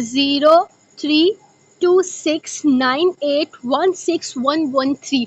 032698161113।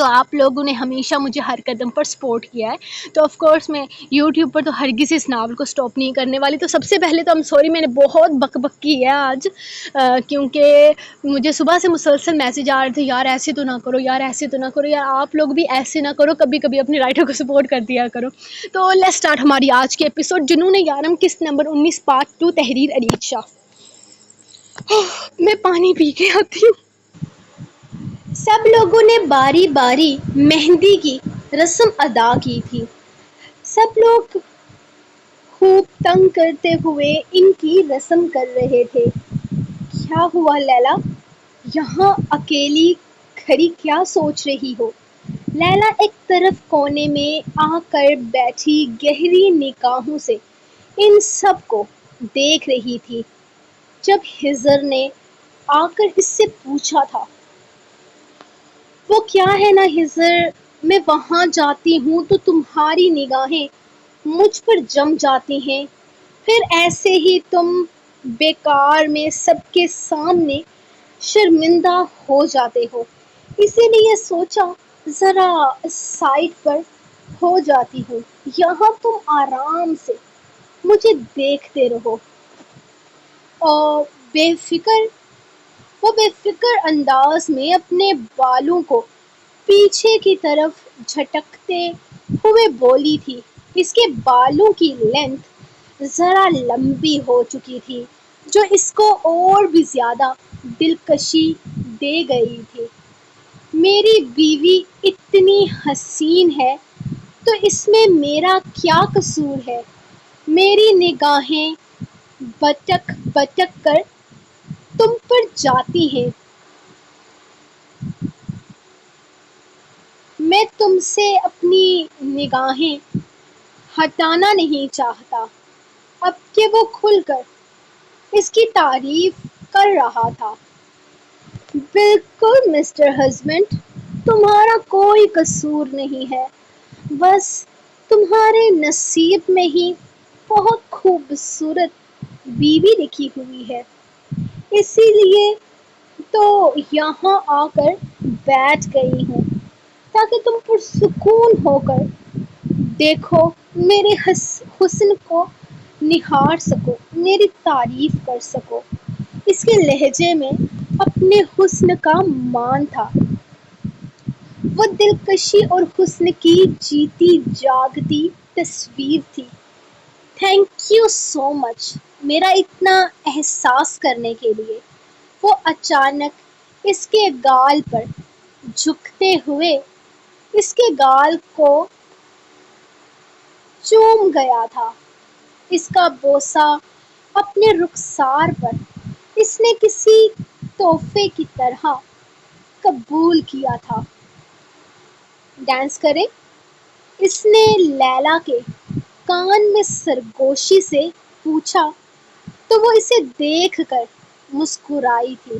تو آپ لوگوں نے ہمیشہ مجھے ہر قدم پر سپورٹ کیا ہے، تو آف کورس میں یوٹیوب پر تو ہرگز اس ناول کو سٹاپ نہیں کرنے والی۔ تو سب سے پہلے تو سوری، میں نے بہت بک بک کی ہے آج، کیونکہ مجھے صبح سے مسلسل میسیج آ رہے تھے، یار ایسے تو نہ کرو، یار ایسے تو نہ کرو، یار آپ لوگ بھی ایسے نہ کرو، کبھی کبھی اپنے رائٹر کو سپورٹ کر دیا کرو۔ تو لیٹس اسٹارٹ ہماری آج کے ایپیسوڈ، جنون یارم قسط نمبر 19 پارٹ 2، تحریر عریض شاہ۔ میں پانی پی کے آتی ہوں۔ سب لوگوں نے باری باری مہندی کی رسم ادا کی تھی۔ سب لوگ خوب تنگ کرتے ہوئے ان کی رسم کر رہے تھے۔ کیا ہوا لیلا؟ یہاں اکیلی کھڑی کیا سوچ رہی ہو؟ لیلا ایک طرف کونے میں آ کر بیٹھی گہری نگاہوں سے ان سب کو دیکھ رہی تھی۔ جب خضر نے آ کر اس سے پوچھا تھا، وہ کیا ہے نا خضر، میں وہاں جاتی ہوں تو تمہاری نگاہیں مجھ پر جم جاتی ہیں، پھر ایسے ہی تم بیکار میں سب کے سامنے شرمندہ ہو جاتے ہو، اسی لیے سوچا ذرا سائڈ پر ہو جاتی ہوں، یہاں تم آرام سے مجھے دیکھتے رہو۔ اور وہ بے فکر انداز میں اپنے بالوں کو پیچھے کی طرف جھٹکتے ہوئے بولی تھی۔ اس کے بالوں کی لینتھ ذرا لمبی ہو چکی تھی، جو اس کو اور بھی زیادہ دلکشی دے گئی تھی۔ میری بیوی اتنی حسین ہے تو اس میں میرا کیا قصور ہے؟ میری نگاہیں بٹک بٹک کر تم پر جاتی ہیں، میں تم سے اپنی نگاہیں ہٹانا نہیں چاہتا۔ اب کہ وہ کھل کر اس کی تعریف کر رہا تھا۔ بالکل مسٹر ہسبینڈ، تمہارا کوئی قصور نہیں ہے، بس تمہارے نصیب میں ہی بہت خوبصورت بیوی لکھی ہوئی ہے، اسی لیے تو یہاں آ کر بیٹھ گئی ہوں تاکہ تم پرسکون ہو کر دیکھو، میرے حسن کو نہار سکو، میری تعریف کر سکو۔ اس کے لہجے میں اپنے حسن کا مان تھا، وہ دلکشی اور حسن کی جیتی جاگتی تصویر تھی۔ تھینک یو سو مچ میرا اتنا احساس کرنے کے لیے۔ وہ اچانک اس کے گال پر جھکتے ہوئے اس کے گال کو چوم گیا تھا۔ اس کا بوسہ اپنے رخسار پر اس نے کسی تحفے کی طرح قبول کیا تھا۔ ڈانس کریں؟ اس نے لیلا کے کان میں سرگوشی سے پوچھا تو وہ اسے دیکھ کر مسکرائی تھی،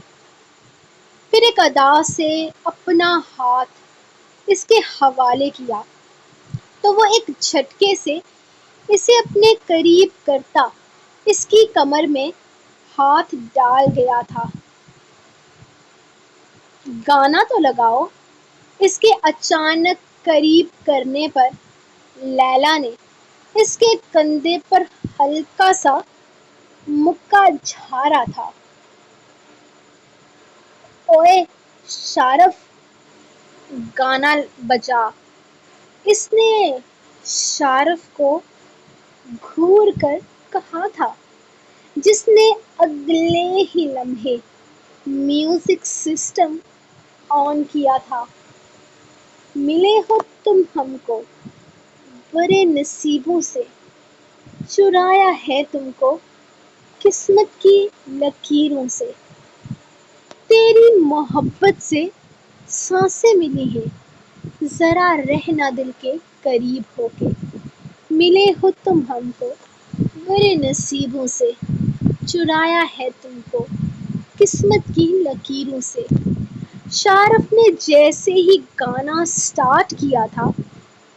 پھر ایک ادا سے اپنا ہاتھ اس کے حوالے کیا تو وہ ایک جھٹکے سے اسے اپنے قریب کرتا اس کی کمر میں ہاتھ ڈال گیا تھا۔ گانا تو لگاؤ۔ اس کے اچانک قریب کرنے پر لیلا نے اس کے کندھے پر ہلکا سا مکہ جھاڑا تھا۔ اوئے شارف، گانا بجا۔ اس نے شارف کو گھور کر کہا تھا، جس نے اگلے ہی لمحے میوزک سسٹم آن کیا تھا۔ ملے ہو تم ہم کو برے نصیبوں سے، چرایا ہے تم کو قسمت کی لکیروں سے، تیری محبت سے سانسیں ملی ہیں، ذرا رہنا دل کے قریب ہو کے، ملے ہو تم ہم کو برے نصیبوں سے، چرایا ہے تم کو قسمت کی لکیروں سے۔ شارف نے جیسے ہی گانا سٹارٹ کیا تھا،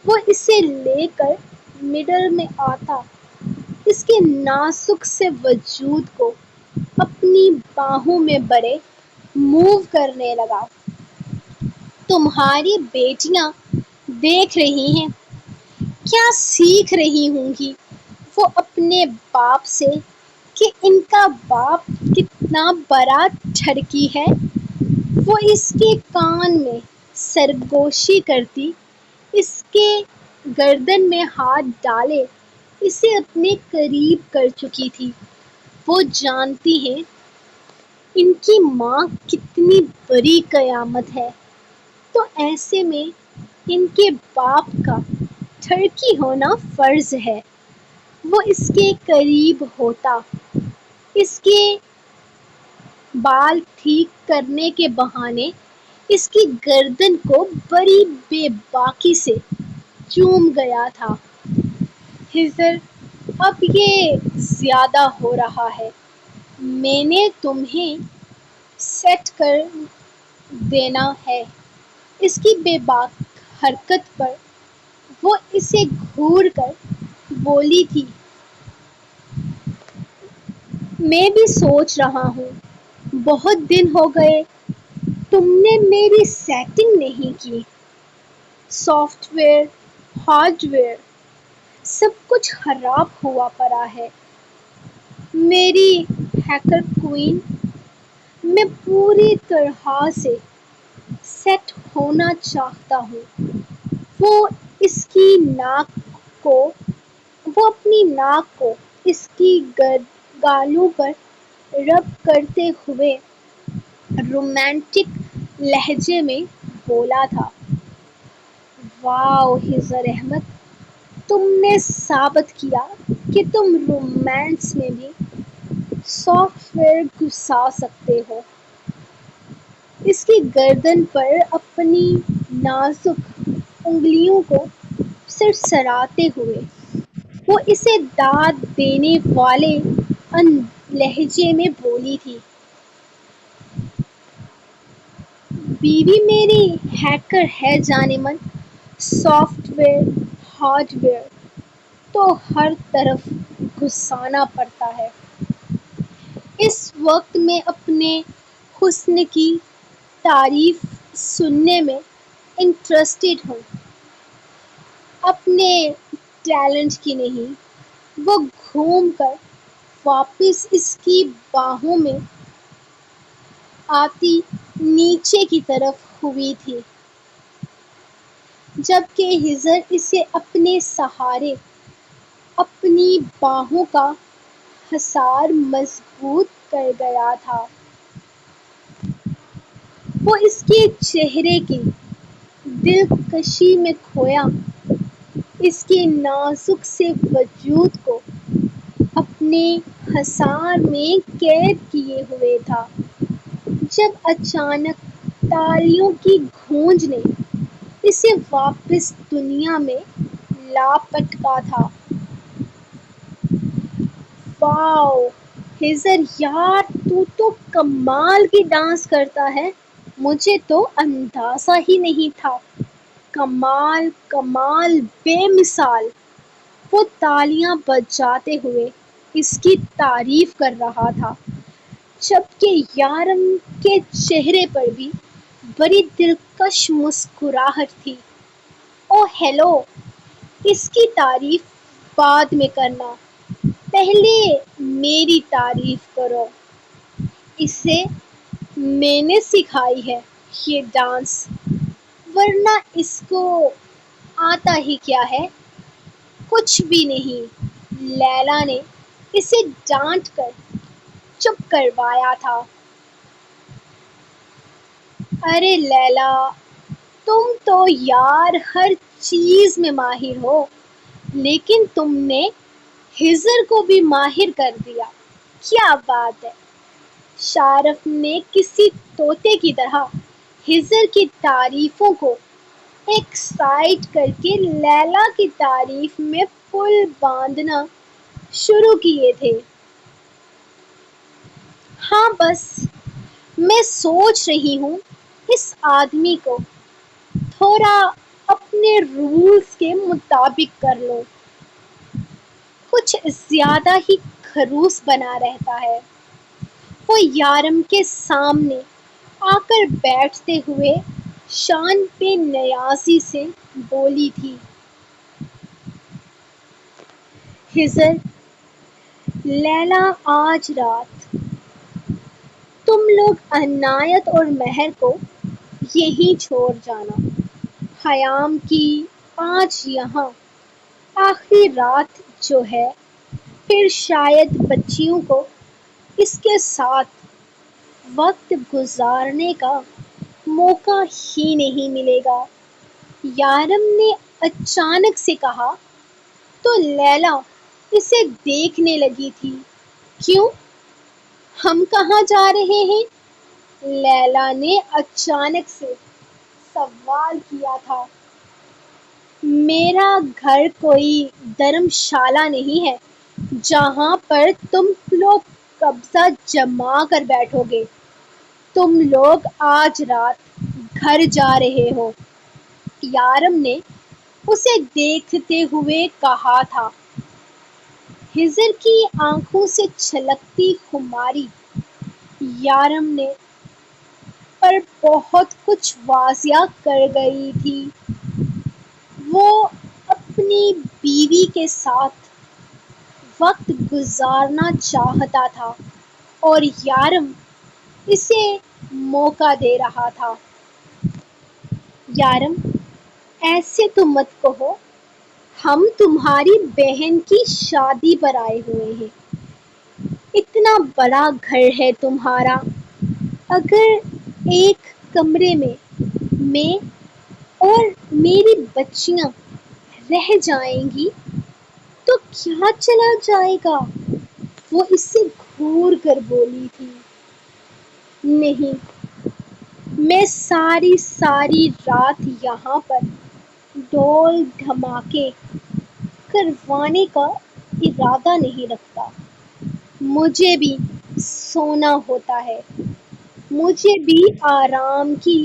وہ اسے لے کر مڈل میں آتا اس کے نازک سے وجود کو اپنی باہوں میں بڑے موو کرنے لگا۔ تو تمہاری بیٹیاں دیکھ رہی ہیں، کیا سیکھ رہی ہوں گی وہ اپنے باپ سے کہ ان کا باپ کتنا بڑا ٹھڑکی ہے؟ وہ اس کے کان میں سرگوشی کرتی، اس کے گردن میں ہاتھ ڈالے اسے اپنے قریب کر چکی تھی۔ وہ جانتی ہیں ان کی ماں کتنی بڑی قیامت ہے، تو ایسے میں ان کے باپ کا ٹھڑکی ہونا فرض ہے۔ وہ اس کے قریب ہوتا، اس کے بال ٹھیک کرنے کے بہانے اس کی گردن کو بڑی بے باکی سے چوم گیا تھا۔ خضر، اب یہ زیادہ ہو رہا ہے، میں نے تمہیں سیٹ کر دینا ہے۔ اس کی بے باک حرکت پر وہ اسے گھور کر بولی تھی، میں بھی سوچ رہا ہوں، بہت دن ہو گئے تم نے میری سیٹنگ نہیں کی۔ سافٹ ویئر، ہارڈ ویئر، سب کچھ خراب ہوا پڑا ہے۔ میری ہیکر کوئن، میں پوری طرح سے سیٹ ہونا چاہتا ہوں۔ وہ اپنی ناک کو اس کی گالوں پر رب کرتے ہوئے رومانٹک لہجے میں بولا تھا، واؤ خضر احمد، تم نے ثابت کیا کہ تم رومانس میں بھی سافٹ ویئر گھسا سکتے ہو۔ اس کی گردن پر اپنی نازک انگلیوں کو سرسراتے ہوئے وہ اسے داد دینے والے لہجے میں بولی تھی، بیوی میری ہیکر ہے جانے من، سافٹ ویئر، ہارڈ ویئر تو ہر طرف گھسانا پڑتا ہے۔ اس وقت میں اپنے حسن کی تعریف سننے میں انٹرسٹڈ ہوں، اپنے ٹیلنٹ کی نہیں۔ وہ گھوم کر واپس اس کی باہوں میں آتی نیچے کی طرف ہوئی تھی، جبکہ خضر اسے اپنے سہارے اپنی باہوں کا حصار مضبوط کر گیا تھا۔ وہ اس کے چہرے کی دلکشی میں کھویا، اس کے نازک سے وجود کو اپنے حصار میں قید کیے ہوئے تھا، جب اچانک تالیوں کی گونج نے اسے واپس دنیا میں لا پٹکا تھا۔ واؤ خضر یار، تو کمال کی ڈانس کرتا ہے، مجھے تو اندازہ ہی نہیں تھا۔ کمال کمال بے مثال۔ وہ تالیاں بجاتے ہوئے اس کی تعریف کر رہا تھا، جبکہ یارم کے چہرے پر بھی بڑی دلکش مسکراہٹ تھی۔ اوہ ہیلو، اس کی تعریف بعد میں کرنا، پہلے میری تعریف کرو۔ اسے میں نے سکھائی ہے یہ ڈانس، ورنہ اس کو آتا ہی کیا ہے؟ کچھ بھی نہیں، لیلا نے اسے ڈانٹ کر چپ کروایا تھا۔ ارے لیلا، تم تو یار ہر چیز میں ماہر ہو، لیکن تم نے خضر کو بھی ماہر کر دیا، کیا بات ہے! شارف نے کسی طوطے کی طرح خضر کی تعریفوں کو ایک سائیڈ کر کے لیلا کی تعریف میں پل باندھنا شروع کیے تھے۔ ہاں بس میں سوچ رہی ہوں اس آدمی کو تھوڑا اپنے رولز کے مطابق کر لوں، کچھ زیادہ ہی خروس بنا رہتا ہے۔ وہ یارم کے سامنے آ کر بیٹھتے ہوئے شان پہ نیازی سے بولی تھی، خضر، لیلا آج رات تم لوگ عنایت اور مہر کو یہیں چھوڑ جانا، خیام کی آج یہاں آخری رات جو ہے، پھر شاید بچیوں کو اس کے ساتھ وقت گزارنے کا موقع ہی نہیں ملے گا۔ یارم نے اچانک سے کہا تو لیلا اسے دیکھنے لگی تھی۔ کیوں؟ ہم کہاں جا رہے ہیں؟ لیلا نے اچانک سے سوال کیا تھا۔ میرا گھر کوئی دھرم شالہ نہیں ہے جہاں پر تم لوگ قبضہ جما کر بیٹھو گے۔ تم لوگ آج رات گھر جا رہے ہو، یارم نے اسے دیکھتے ہوئے کہا تھا۔ خضر کی آنکھوں سے چھلکتی خماری یارم نے پر بہت کچھ واضح کر گئی تھی۔ وہ اپنی بیوی کے ساتھ وقت گزارنا چاہتا تھا اور یارم اسے موقع دے رہا تھا۔ یارم، ایسے تو مت کہو، ہم تمہاری بہن کی شادی پر آئے ہوئے ہیں۔ اتنا بڑا گھر ہے تمہارا، اگر ایک کمرے میں اور میری بچیاں رہ جائیں گی تو کیا چلا جائے گا؟ وہ اس سے گھور کر بولی تھی۔ نہیں، میں ساری رات یہاں پر ڈھول دھماکے کروانے کا ارادہ نہیں رکھتا۔ مجھے بھی سونا ہوتا ہے، مجھے بھی آرام کی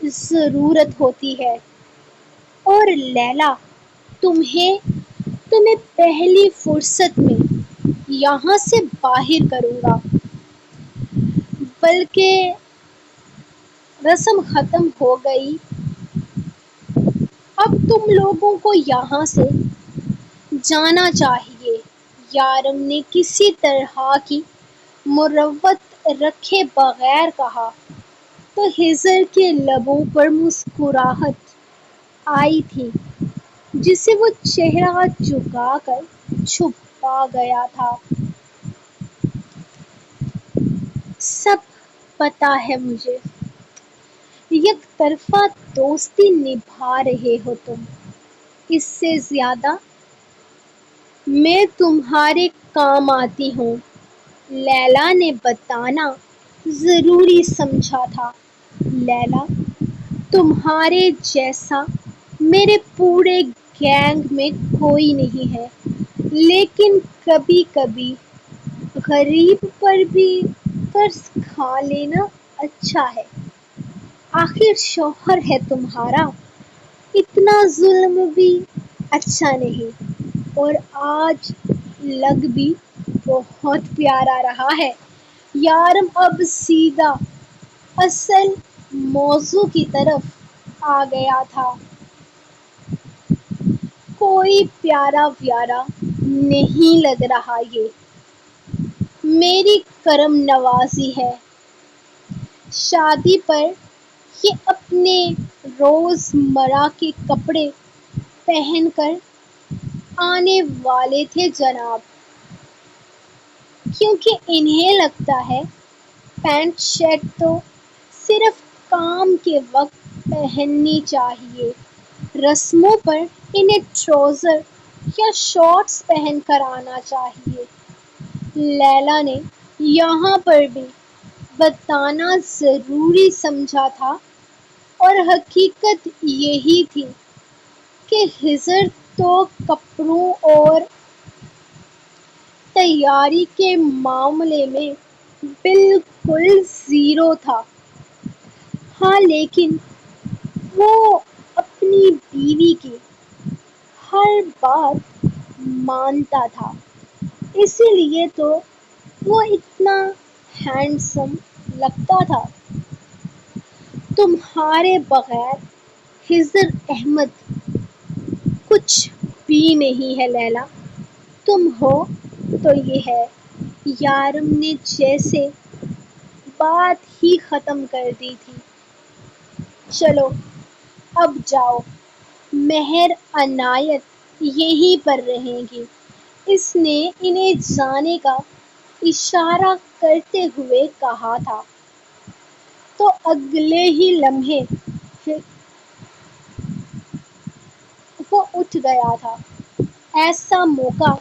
ضرورت ہوتی ہے۔ اور لیلا، تمہیں پہلی فرصت میں یہاں سے باہر کروں گا، بلکہ رسم ختم ہو گئی، اب تم لوگوں کو یہاں سے جانا چاہیے۔ یارم نے کسی طرح کی مروت رکھے بغیر کہا تو خضر کے لبوں پر مسکراہٹ آئی تھی جسے وہ چہرہ جھکا کر چھپا گیا تھا۔ سب پتہ ہے مجھے، یک طرفہ دوستی نبھا رہے ہو تم، اس سے زیادہ میں تمہارے کام آتی ہوں، لیلا نے بتانا ضروری سمجھا تھا۔ لیلا، تمہارے جیسا میرے پورے گینگ میں کوئی نہیں ہے، لیکن کبھی کبھی غریب پر بھی قرض کھا لینا اچھا ہے۔ آخر شوہر ہے تمہارا، اتنا ظلم بھی اچھا نہیں، اور آج لگ بھی بہت پیارا رہا ہے۔ یارم اب سیدھا اصل موضوع کی طرف آ گیا تھا۔ کوئی پیارا ویارا نہیں لگ رہا، یہ میری کرم نوازی ہے۔ شادی پر یہ اپنے روزمرہ کے کپڑے پہن کر آنے والے تھے جناب، کیونکہ انہیں لگتا ہے پینٹ شرٹ تو صرف کام کے وقت پہننی چاہیے، رسموں پر انہیں ٹراؤزر یا شارٹس پہن کر آنا چاہیے۔ لیلا نے یہاں پر بھی بتانا ضروری سمجھا تھا، اور حقیقت یہی تھی کہ خضر تو کپڑوں اور تیاری کے معاملے میں بالکل زیرو تھا۔ ہاں، لیکن وہ اپنی بیوی کی ہر بات مانتا تھا، اسی لیے تو وہ اتنا ہینڈسم لگتا تھا۔ تمہارے بغیر خضر احمد کچھ بھی نہیں ہے لیلا، تم ہو تو یہ ہے۔ یارم نے جیسے بات ہی ختم کر دی تھی۔ چلو اب جاؤ، مہر عنایت یہیں پر رہیں گی، اس نے انہیں جانے کا اشارہ کرتے ہوئے کہا تھا۔ تو اگلے ہی لمحے وہ اٹھ گیا تھا۔ ایسا موقع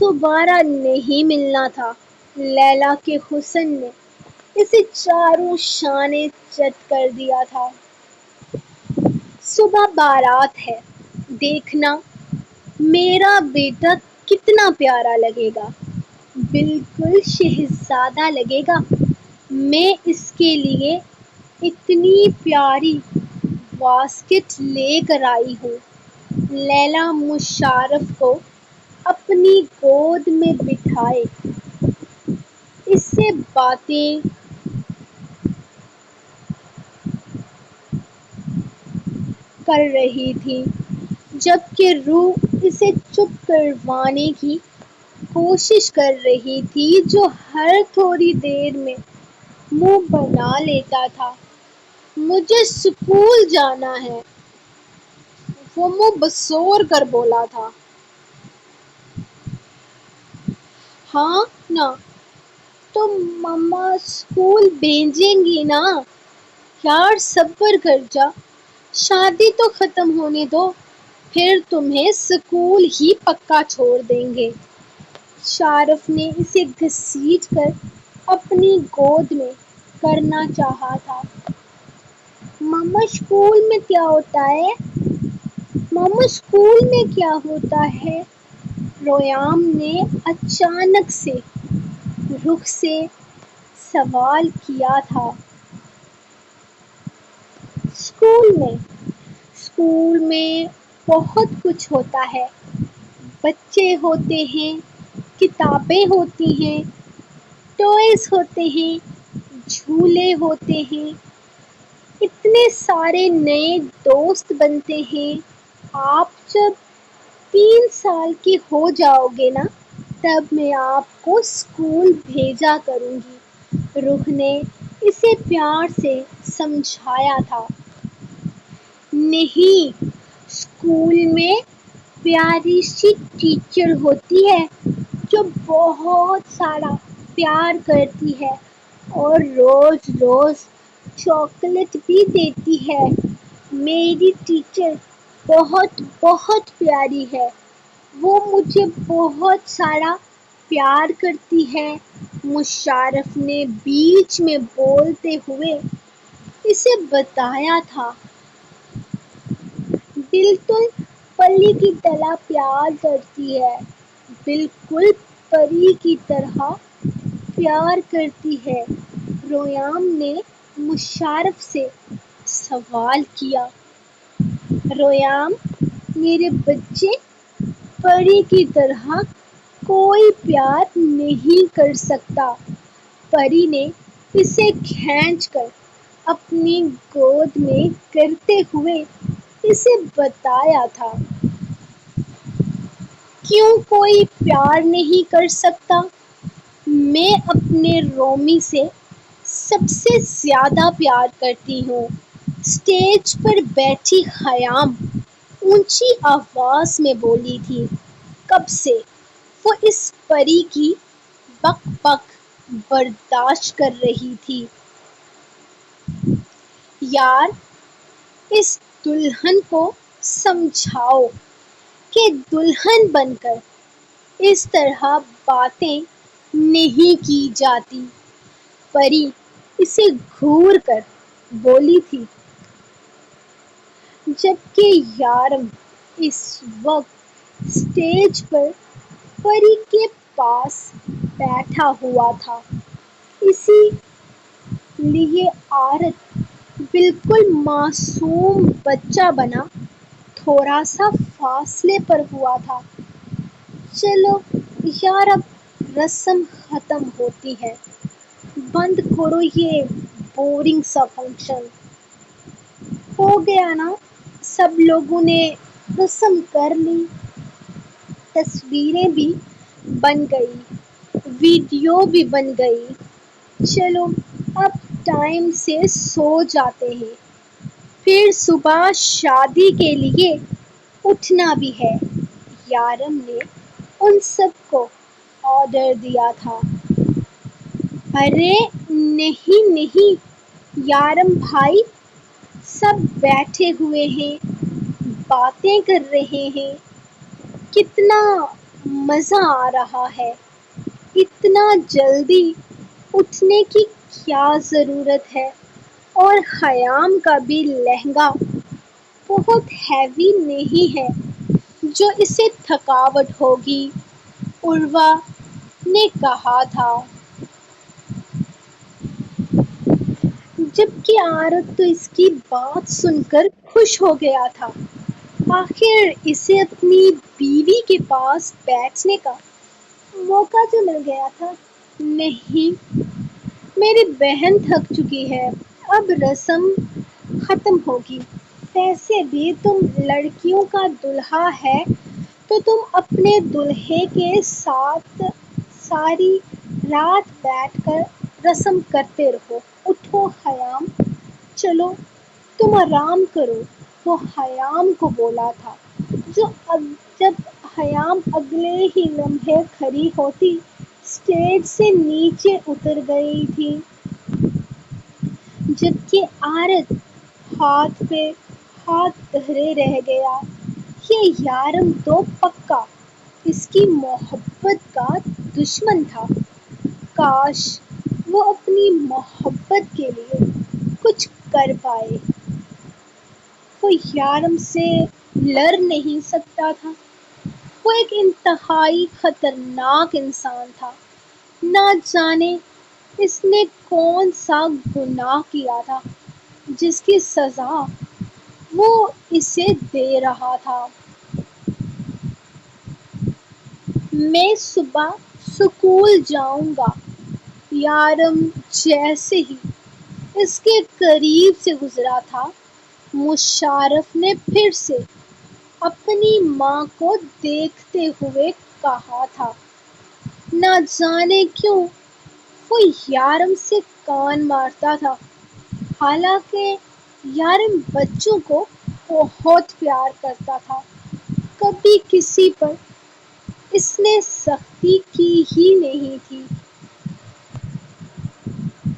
دوبارہ نہیں ملنا تھا۔ لیلا کے حسن نے اسے چاروں شانے چت کر دیا تھا۔ صبح بارات ہے، دیکھنا میرا بیٹا کتنا پیارا لگے گا، بالکل شہزادہ لگے گا۔ میں اس کے لیے اتنی پیاری واسکٹ لے کر آئی ہوں۔ لیلا مشرف کو اپنی گود میں بٹھائے اس سے باتیں کر رہی تھی، جبکہ روح اسے چپ کروانے کی کوشش کر رہی تھی، جو ہر تھوڑی دیر میں منہ بنا لیتا تھا۔ مجھے اسکول جانا ہے، وہ منہ بسور کر بولا تھا۔ ہاں نا، تو مما اسکول بھیجیں گی نا؟ یار صبر کر جا، شادی تو ختم ہونے دو، پھر تمہیں اسکول ہی پکا چھوڑ دیں گے۔ شارف نے اسے گھسیٹ کر اپنی گود میں کرنا چاہا تھا۔ مما اسکول میں کیا ہوتا ہے؟ مما اسکول میں کیا ہوتا ہے؟ ریام نے اچانک سے رخ سے سوال کیا تھا۔ اسکول میں بہت کچھ ہوتا ہے، بچے ہوتے ہیں، کتابیں ہوتی ہیں، ٹوائز ہوتے ہیں، جھولے ہوتے ہیں، اتنے سارے نئے دوست بنتے ہیں۔ آپ جب 3 سال کے ہو جاؤ گے نا، تب میں آپ کو اسکول بھیجا کروں گی، روح نے اسے پیار سے سمجھایا تھا۔ نہیں، اسکول میں پیاری سی ٹیچر ہوتی ہے جو بہت سارا پیار کرتی ہے اور روز روز چاکلیٹ بھی دیتی ہے۔ میری ٹیچر بہت بہت پیاری ہے، وہ مجھے بہت سارا پیار کرتی ہے، مشرف نے بیچ میں بولتے ہوئے اسے بتایا تھا۔ بالکل پری کی طرح پیار کرتی ہے، بالکل پری کی طرح پیار کرتی ہے۔ ریام نے مشرف سے سوال کیا۔ ریام، میرے بچے، پری کی طرح کوئی پیار نہیں کر سکتا، پری نے اسے کھینچ کر اپنی گود میں کرتے ہوئے اسے بتایا تھا۔ کیوں کوئی پیار نہیں کر سکتا؟ میں اپنے رومی سے سب سے زیادہ پیار کرتی ہوں، اسٹیج پر بیٹھی خیام اونچی آواز میں بولی تھی۔ کب سے وہ اس پری کی بک بک برداشت کر رہی تھی۔ یار، اس دلہن کو سمجھاؤ کہ دلہن بن کر اس طرح باتیں نہیں کی جاتی، پری اسے گھور کر بولی تھی، جبکہ یارم اس وقت اسٹیج پر پری کے پاس بیٹھا ہوا تھا۔ اسی لیے عارت بالکل معصوم بچہ بنا تھوڑا سا فاصلے پر ہوا تھا۔ چلو یار، اب رسم ختم ہوتی ہے، بند کرو یہ بورنگ سا فنکشن۔ ہو گیا نا، سب لوگوں نے رسم کر لی، تصویریں بھی بن گئی، ویڈیو بھی بن گئی، چلو اب ٹائم سے سو جاتے ہیں، پھر صبح شادی کے لیے اٹھنا بھی ہے۔ یارم نے ان سب کو آرڈر دیا تھا۔ ارے نہیں نہیں یارم بھائی، سب بیٹھے ہوئے ہیں، باتیں کر رہے ہیں، کتنا مزہ آ رہا ہے، اتنا جلدی اٹھنے کی کیا ضرورت ہے، اور خیام کا بھی لہنگا بہت ہیوی نہیں ہے جو اسے تھکاوٹ ہوگی، عروا نے کہا تھا۔ جبکہ عارف تو اس کی بات سن کر خوش ہو گیا تھا، آخر اسے اپنی بیوی کے پاس بیٹھنے کا موقع تو مل گیا تھا۔ نہیں، میری بہن تھک چکی ہے، اب رسم ختم ہوگی، ویسے بھی تم لڑکیوں کا دلہا ہے تو تم اپنے دولہے کے ساتھ ساری رات بیٹھ کر رسم کرتے رہو، اٹھو خیام، چلو تم آرام کرو، وہ خیام کو بولا تھا۔ جب خیام اگلے ہی لمحے کھڑی ہوتی، اسٹیج سے نیچے اتر گئی تھی، جبکہ عارف ہاتھ پہ ہاتھ دھرے رہ گیا۔ یہ یارم تو پکا اس کی محبت کا دشمن تھا، کاش وہ اپنی محبت کے لیے کچھ کر پائے۔ وہ یارم سے لڑ نہیں سکتا تھا، وہ ایک انتہائی خطرناک انسان تھا، نہ جانے اس نے کون سا گناہ کیا تھا جس کی سزا وہ اسے دے رہا تھا۔ میں صبح سکول جاؤں گا، یارم جیسے ہی اس کے قریب سے گزرا تھا، مشرف نے پھر سے اپنی ماں کو دیکھتے ہوئے کہا تھا۔ نہ جانے کیوں وہ یارم سے کان مارتا تھا، حالانکہ یارم بچوں کو بہت پیار کرتا تھا، کبھی کسی پر اس نے سختی کی ہی نہیں تھی۔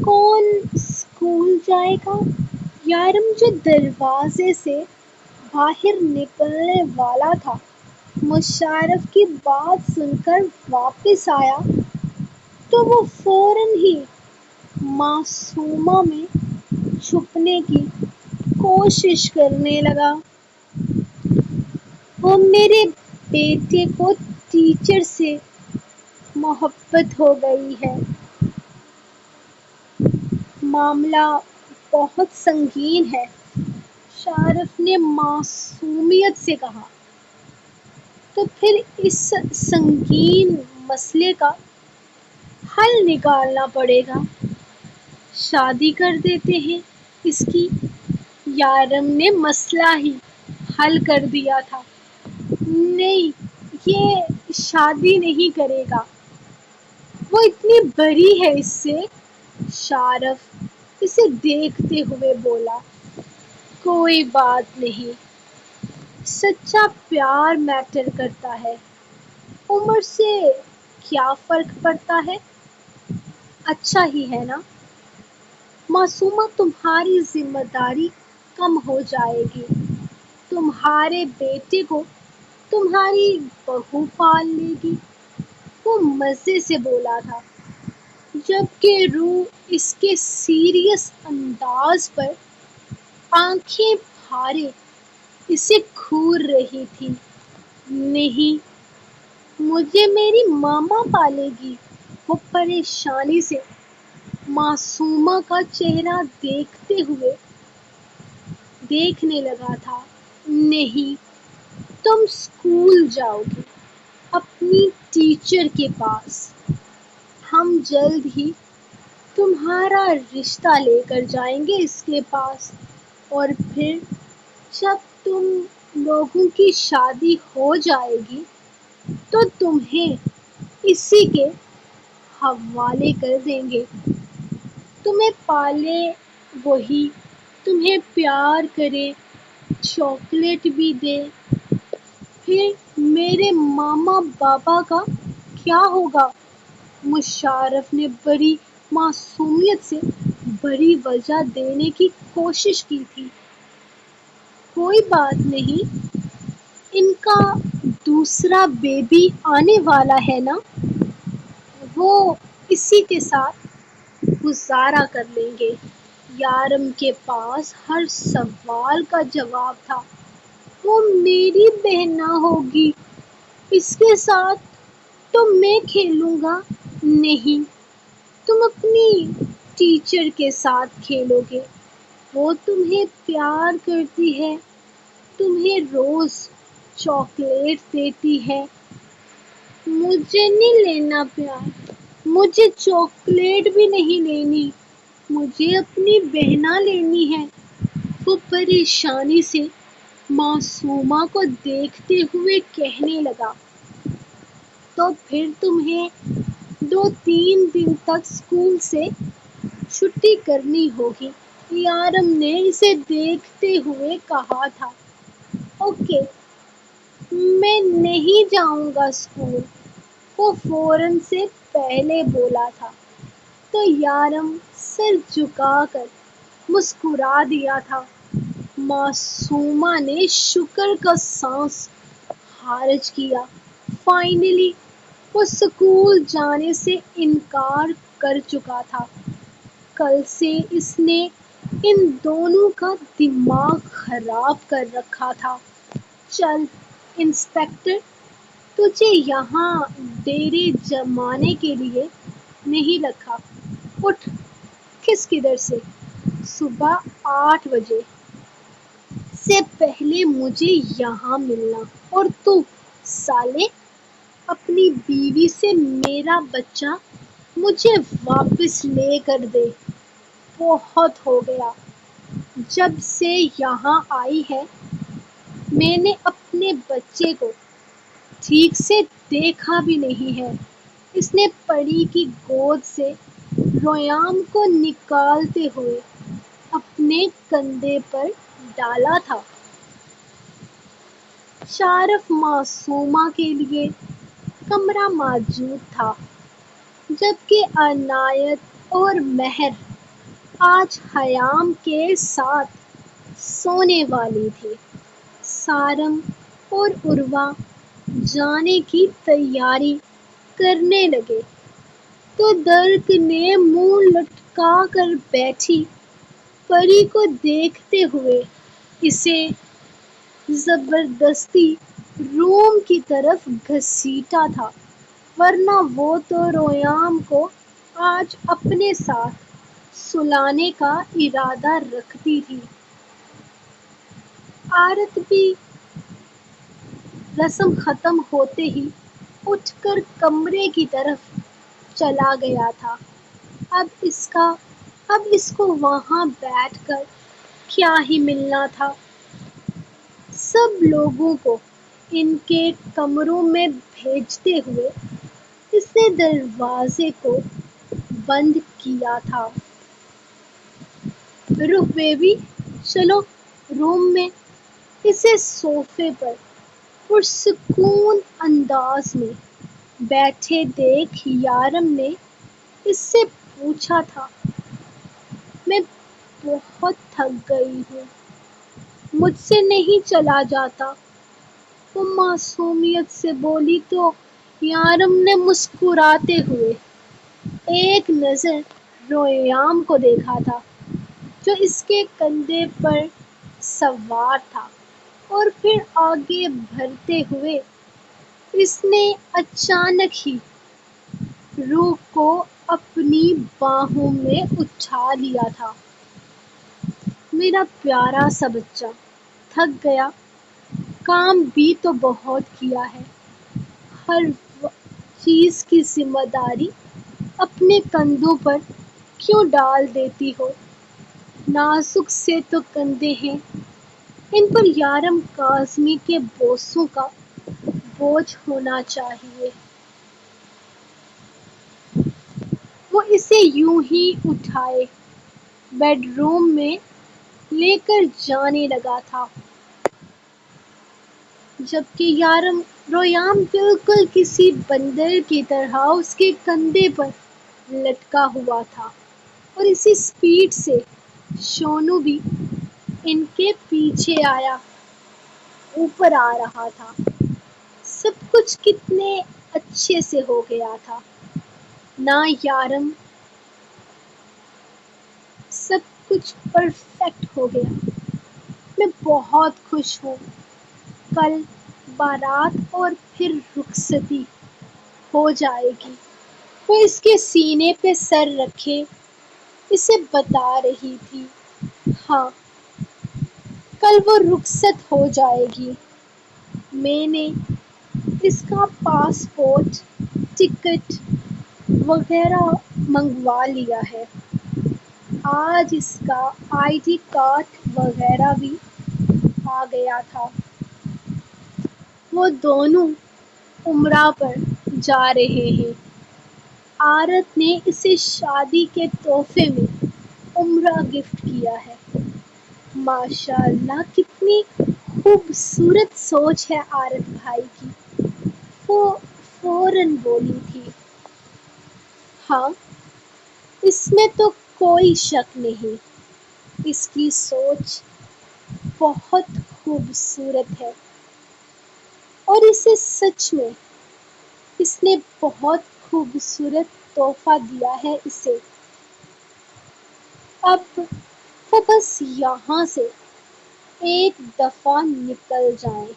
کون اسکول جائے گا؟ یارم جو دروازے سے باہر نکلنے والا تھا، مشرف کی بات سن کر واپس آیا تو وہ فوراً ہی معصومہ میں چھپنے کی کوشش کرنے لگا۔ وہ میرے بیٹے کو ٹیچر سے محبت ہو گئی ہے، معاملہ بہت سنگین ہے، مشرف نے معصومیت سے کہا۔ تو پھر اس سنگین مسئلے کا حل نکالنا پڑے گا، شادی کر دیتے ہیں اس کی۔ یارم نے مسئلہ ہی حل کر دیا تھا۔ نہیں، یہ شادی نہیں کرے گا، وہ اتنی بری ہے اس سے، مشرف اسے دیکھتے ہوئے بولا۔ کوئی بات نہیں، سچا پیار میٹر کرتا ہے، عمر سے کیا فرق پڑتا ہے، اچھا ہی ہے نا۔ معصومہ تمہاری ذمہ داری کم ہو جائے گی، تمہارے بیٹے کو تمہاری بہو پال لے گی، وہ مزے سے بولا تھا، جبکہ روح اس کے سیریس انداز پر آنکھیں بھارے اسے گھور رہی تھی۔ نہیں، مجھے میری ماما پالے گی، وہ پریشانی سے معصومہ کا چہرہ دیکھنے لگا تھا۔ نہیں، تم اسکول جاؤ گی، اپنی ٹیچر کے پاس، ہم جلد ہی تمہارا رشتہ لے کر جائیں گے اس کے پاس۔ اور پھر جب تم لوگوں کی شادی ہو جائے گی تو تمہیں اسی کے حوالے کر دیں گے۔ تمہیں پالے وہی، تمہیں پیار کرے، چاکلیٹ بھی دے۔ پھر میرے ماما بابا کا کیا ہوگا؟ مشرف نے بڑی معصومیت سے بڑی وجہ دینے کی کوشش کی تھی۔ کوئی بات نہیں، ان کا دوسرا بیبی آنے والا ہے نا، وہ اسی کے ساتھ گزارا کر لیں گے۔ یارم کے پاس ہر سوال کا جواب تھا۔ وہ میری بہن نہ ہوگی، اس کے ساتھ تو میں کھیلوں گا۔ نہیں، تم اپنی ٹیچر کے ساتھ کھیلو گے، وہ تمہیں پیار کرتی ہے، تمہیں روز چاکلیٹ دیتی ہے۔ مجھے نہیں لینا پیار، مجھے چاکلیٹ بھی نہیں لینی، مجھے اپنی بہنا لینی ہے۔ وہ پریشانی سے معصومہ کو دیکھتے ہوئے کہنے لگا۔ تو پھر تمہیں 2-3 دن تک اسکول سے چھٹی کرنی ہوگی، یارم نے اسے دیکھتے ہوئے کہا تھا۔ اوکے، میں نہیں جاؤں گا اسکول، وہ فوراً سے پہلے بولا تھا۔ تو یارم سر جھکا کر مسکرا دیا تھا۔ معصومہ نے شکر کا سانس خارج کیا۔ فائنلی وہ اسکول جانے سے انکار کر چکا تھا۔ کل سے اس نے ان دونوں کا دماغ خراب کر رکھا تھا۔ چل انسپکٹر، تجھے یہاں ڈیرے جمانے کے لیے نہیں رکھا، اٹھ، کھسک ادھر سے۔ صبح 8 بجے سے پہلے مجھے یہاں ملنا، اور تو سالے، اپنی بیوی سے میرا بچہ مجھے واپس لے کر دے۔ بہت ہو گیا، جب سے یہاں آئی ہے میں نے اپنے بچے کو ٹھیک سے دیکھا بھی نہیں ہے۔ اس نے پری کی گود سے ریام کو نکالتے ہوئے اپنے کندھے پر ڈالا تھا۔ شارف معصومہ کے لیے کمرہ موجود تھا، جبکہ عنایت اور مہر آج حیام کے ساتھ سونے والی تھی۔ سارنگ اور عروہ جانے کی تیاری کرنے لگے تو درک نے منہ لٹکا کر بیٹھی پری کو دیکھتے ہوئے اسے زبردستی روم کی طرف گھسیٹا تھا، ورنہ وہ تو ریام کو آج اپنے ساتھ سلانے کا ارادہ رکھتی تھی۔ عارت بھی رسم ختم ہوتے ہی اٹھ کر کمرے کی طرف چلا گیا تھا۔ اب اس کو وہاں بیٹھ کر کیا ہی ملنا تھا۔ سب لوگوں کو ان کے کمروں میں بھیجتے ہوئے اس نے دروازے کو بند کیا تھا۔ رخ بیبی، چلو روم میں۔ اسے صوفے پر پرسکون انداز میں بیٹھے دیکھ یارم نے اس سے پوچھا تھا۔ میں بہت تھک گئی ہوں، مجھ سے نہیں چلا جاتا، وہ معصومیت سے بولی تو یارم نے مسکراتے ہوئے ایک نظر ریام کو دیکھا تھا، جو اس کے کندھے پر سوار تھا، اور پھر آگے بڑھتے ہوئے اس نے اچانک ہی روح کو اپنی باہوں میں اٹھا لیا تھا۔ میرا پیارا سا بچہ، تھک گیا؟ کام بھی تو بہت کیا ہے، ہر چیز کی ذمہ داری اپنے کندھوں پر کیوں ڈال دیتی ہو؟ نازک سے تو کندھے ہیں، ان پر یارم کاظمی کے بوسوں کا بوجھ ہونا چاہیے۔ وہ اسے یوں ہی اٹھائے بیڈ روم میں لے کر جانے لگا تھا، جبکہ ریان بالکل کسی بندر کی طرح اس کے کندھے پر لٹکا ہوا تھا، اور اسی سپیڈ سے شونو بھی ان کے پیچھے اوپر آ رہا تھا۔ سب کچھ کتنے اچھے سے ہو گیا تھا نا یارم، سب کچھ پرفیکٹ ہو گیا۔ میں بہت خوش ہوں۔ کل بارات اور پھر رخصتی ہو جائے گی۔ وہ اس کے سینے پہ سر رکھے اسے بتا رہی تھی، ہاں، کل وہ رخصت ہو جائے گی۔ میں نے اس کا پاسپورٹ، ٹکٹ وغیرہ منگوا لیا ہے۔ آج اس کا ID کارڈ وغیرہ بھی آ گیا تھا۔ وہ دونوں عمرہ پر جا رہے ہیں۔ آرت نے اسے شادی کے تحفے میں عمرہ گفٹ کیا ہے۔ ماشاء اللہ، کتنی خوبصورت سوچ ہے آرت بھائی کی، وہ فوراً بولی تھی۔ ہاں، اس میں تو کوئی شک نہیں، اس کی سوچ بہت خوبصورت ہے، اور اسے سچ میں اس نے بہت خوبصورت تحفہ دیا ہے اسے۔ اب وہ بس یہاں سے ایک دفعہ نکل جائیں،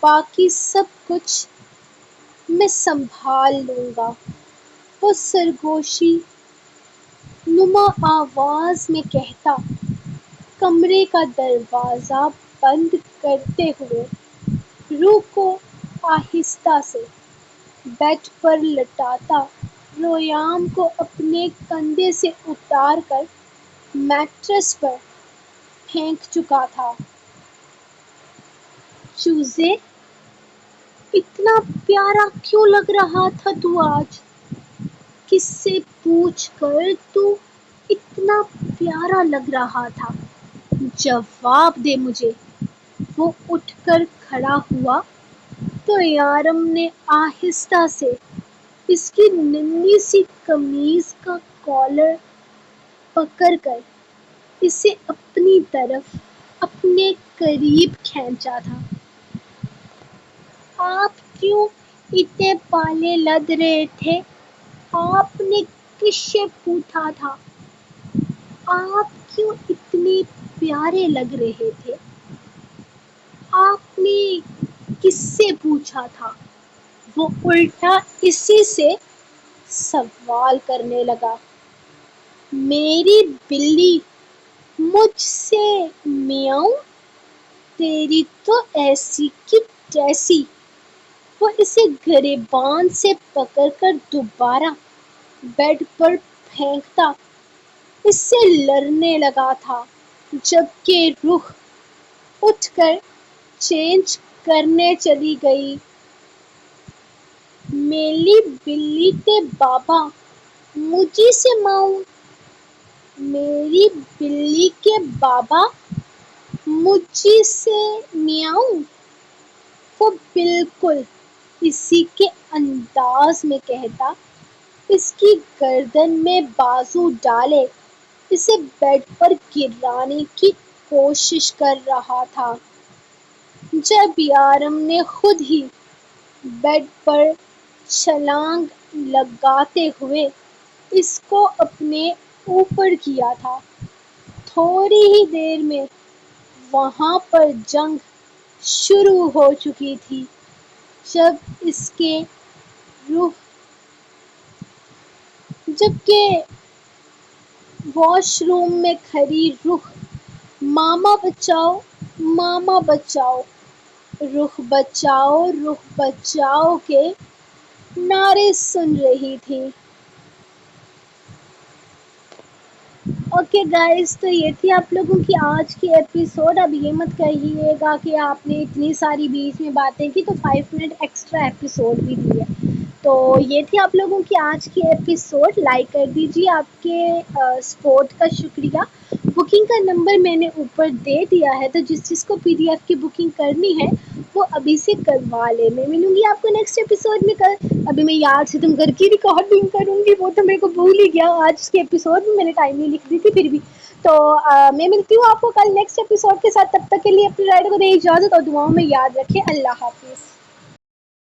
باقی سب کچھ میں سنبھال لوں گا۔ وہ سرگوشی نما آواز میں کہتا کمرے کا دروازہ بند کرتے ہوئے روح کو آہستہ سے بیڈ پر لٹاتا ریان کو اپنے کندھے سے اتار کر میٹرس پر پھینک چکا تھا۔ چوزے، اتنا پیارا کیوں لگ رہا تھا تو آج؟ کس سے پوچھ کر تو اتنا پیارا لگ رہا تھا؟ جواب دے مجھے۔ وہ اٹھ کر کھڑا ہوا تو یارم نے آہستہ سے اس کی ننھی سی قمیض کا کالر پکڑ کر اسے اپنی طرف اپنے قریب کھینچا تھا۔ آپ کیوں اتنے پالے لد رہے تھے؟ آپ نے کس سے پوچھا تھا؟ آپ کیوں اتنے پیارے لگ رہے تھے؟ آپ نے کس سے پوچھا تھا؟ وہ الٹا اسی سے سوال کرنے لگا۔ میری بلی مجھ سے میاؤں، تیری تو ایسی کی تیسی۔ وہ اسے گریبان سے پکڑ کر دوبارہ بیڈ پر پھینکتا اس سے لڑنے لگا تھا، جبکہ روح اٹھ کر چینج کرنے چلی گئی۔ میری بلی تے بابا مجھی سے ماؤں، میری بلی کے بابا مجھی سے میاؤں۔ وہ بالکل اسی کے انداز میں کہتا اس کی گردن میں بازو ڈالے اسے بیڈ پر گرانے کی کوشش کر رہا تھا، جب یارم نے خود ہی بیڈ پر چھلانگ لگاتے ہوئے اس کو اپنے اوپر کیا تھا۔ تھوڑی ہی دیر میں وہاں پر جنگ شروع ہو چکی تھی، جبکہ واش روم میں کھڑی روح ماما بچاؤ، ماما بچاؤ، روح بچاؤ، روح بچاؤ کے نعرے سن رہی تھی۔ اوکے گائز، تو یہ تھی آپ لوگوں کی آج کی ایپیسوڈ. اب یہ مت کہیے گا کہ آپ نے اتنی ساری بیچ میں باتیں کی تو 5 منٹ ایکسٹرا ایپیسوڈ بھی دی ہے. تو یہ تھی آپ لوگوں کی آج کی ایپیسوڈ. لائک کر دیجیے. آپ کے سپورٹ کا شکریہ. بکنگ کا نمبر میں نے اوپر دے دیا ہے، تو جس جس کو پی ڈی ایف کی بکنگ کرنی ہے وہ ابھی سے کروا لے. میں ملوں گی آپ کو نیکسٹ ایپیسوڈ میں. ابھی میں یاد سے تم گھر کی ریکارڈنگ کروں گی، وہ تو میرے کو بھول ہی گیا. آج کے ایپیسوڈ میں نے ٹائم نہیں لکھ دی تھی پھر بھی. تو میں ملتی ہوں آپ کو کل نیکسٹ ایپیسوڈ کے ساتھ. تب تک کے لیے اپنی رائڈر کو دیں اجازت اور دعاؤں میں یاد رکھیں. اللہ حافظ.